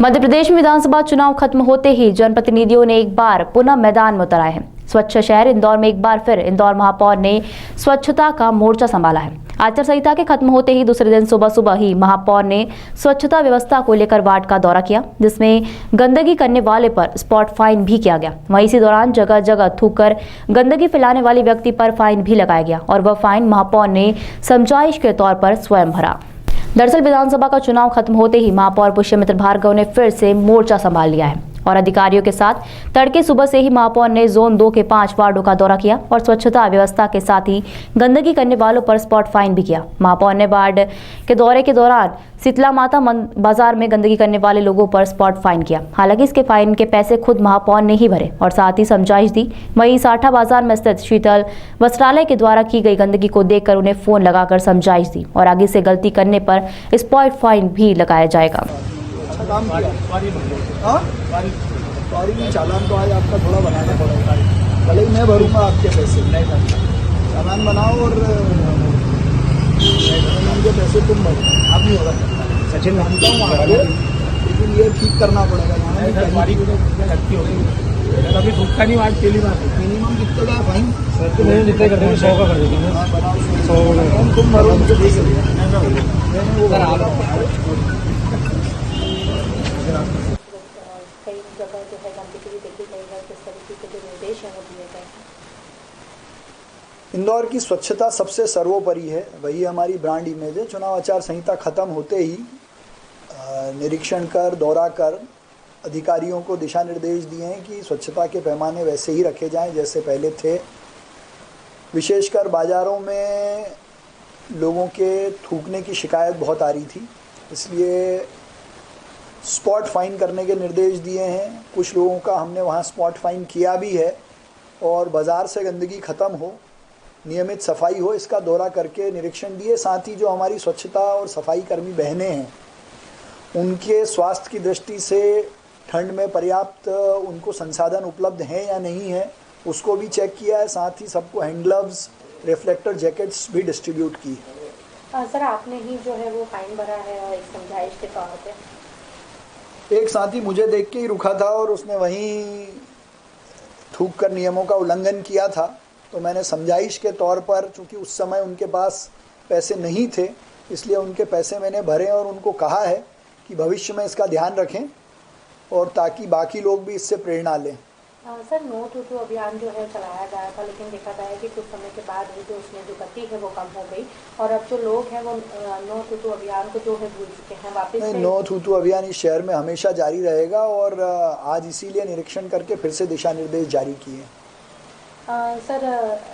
मध्य प्रदेश में विधानसभा चुनाव खत्म होते ही जनप्रतिनिधियों ने एक बार पुनः मैदान में उतर आए हैं। स्वच्छ शहर इंदौर में एक बार फिर इंदौर महापौर ने स्वच्छता का मोर्चा संभाला है। आचार संहिता के खत्म होते ही दूसरे दिन सुबह सुबह ही महापौर ने स्वच्छता व्यवस्था को लेकर वार्ड का दौरा किया, जिसमें गंदगी करने वाले पर स्पॉट फाइन भी किया गया। वहीं इसी दौरान जगह जगह थूककर गंदगी फैलाने वाले व्यक्ति पर फाइन भी लगाया गया और वह फाइन महापौर ने समझाइश के तौर पर स्वयं भरा। दरअसल विधानसभा का चुनाव खत्म होते ही महापौर पुष्यमित्र भार्गव ने फिर से मोर्चा संभाल लिया है और अधिकारियों के साथ तड़के सुबह से ही महापौर ने जोन 2 के 5 वार्डों का दौरा किया और स्वच्छता व्यवस्था के साथ ही गंदगी करने वालों पर स्पॉट फाइन भी किया। महापौर ने वार्ड के दौरे के दौरान शीतला माता बाजार में गंदगी करने वाले लोगों पर स्पॉट फाइन किया। हालांकि इसके फाइन के पैसे खुद महापौर ने ही भरे और साथ ही समझाइश दी। वहीं साठा बाजार में स्थित शीतल वस्त्रालय के द्वारा की गई गंदगी को देखकर उन्हें फोन लगाकर समझाइश दी और आगे से गलती करने पर स्पॉट फाइन भी लगाया जाएगा। सॉरी नहीं, चालान तो आज आपका थोड़ा बनाना पड़ेगा। भले ही मैं भरूंगा आपके पैसे, चालान बनाओ और के पैसे तुम भरो। आप नहीं होगा सचिन, मानता हूँ आपको, लेकिन ये ठीक करना पड़ेगा। अभी भुगता नहीं, आज पहली बार मिनिमम कितने का फाइन? जितने कर देंगे 100 का कर देंगे। तुम भरो, मुझे देख कई जगह जो है गंदगी भी देखी गई है, किस तरीके के जो निर्देश हैं वो दिए गए हैं। इंदौर की स्वच्छता सबसे सर्वोपरि है, वही हमारी ब्रांड इमेज है। चुनाव आचार संहिता खत्म होते ही निरीक्षण कर, दौरा कर अधिकारियों को दिशा निर्देश दिए हैं कि स्वच्छता के पैमाने वैसे ही रखे जाएं जैसे पहले थे। विशेषकर बाज़ारों में लोगों के थूकने की शिकायत बहुत आ रही थी, इसलिए स्पॉट फाइन करने के निर्देश दिए हैं। कुछ लोगों का हमने वहाँ स्पॉट फाइन किया भी है और बाज़ार से गंदगी ख़त्म हो, नियमित सफाई हो, इसका दौरा करके निरीक्षण दिए। साथ ही जो हमारी स्वच्छता और सफाई कर्मी बहनें हैं, उनके स्वास्थ्य की दृष्टि से ठंड में पर्याप्त उनको संसाधन उपलब्ध हैं या नहीं है, उसको भी चेक किया है। साथ ही सबको हैंड ग्लव्स, रिफ्लेक्टर जैकेट्स भी डिस्ट्रीब्यूट की है। सर, आपने ही जो है वो फाइन भरा है और एक समझाइश के तौर पे? एक साथी मुझे देख के ही रुका था और उसने वहीं थूक कर नियमों का उल्लंघन किया था, तो मैंने समझाइश के तौर पर, चूँकि उस समय उनके पास पैसे नहीं थे, इसलिए उनके पैसे मैंने भरे और उनको कहा है कि भविष्य में इसका ध्यान रखें और ताकि बाकी लोग भी इससे प्रेरणा लें। सर, नो थूथू अभियान जो है चलाया गया था, लेकिन देखा गया है कि कुछ समय के बाद जो उसमें जो गति है वो कम हो गई और अब जो लोग हैं वो नो थूथू अभियान को जो है भूल चुके हैं वापस। नहीं, नो थूथू अभियान इस शहर में हमेशा जारी रहेगा और आज इसीलिए निरीक्षण करके फिर से दिशा निर्देश जारी किए। सर